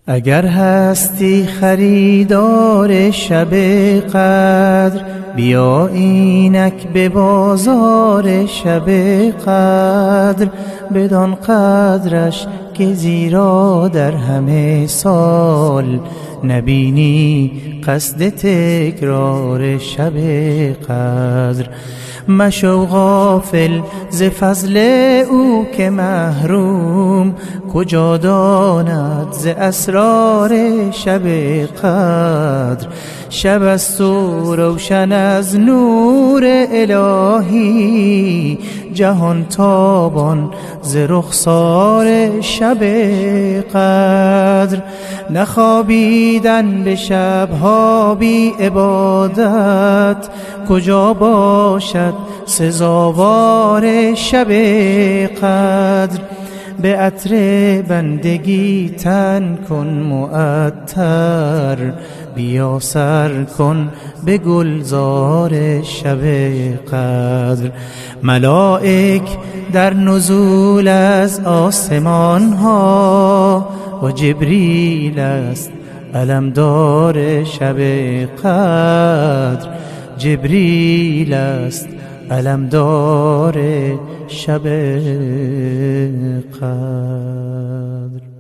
اگر هستی خریدار شب قدر، بیا اینک به بازار شب قدر. بدان قدرش که زیرا در همه سال نبینی قصد تکرار شب قدر. مشو غافل ز فضل او که محروم کجا داند ز اسرار شب قدر. شب است و روشن از نور الهی، جهان تابان ز رخسار شب قدر. نخوابیدن به شبها بی عبادت، کجا باشد سزاوار شب قدر. به عطر بندگی تن کن معطر، بیا سر کن به گلزار شب قدر. ملائک در نزول از آسمان ها و جبریل است علمدار شب قدر. جبریل است علمدار شب قدر.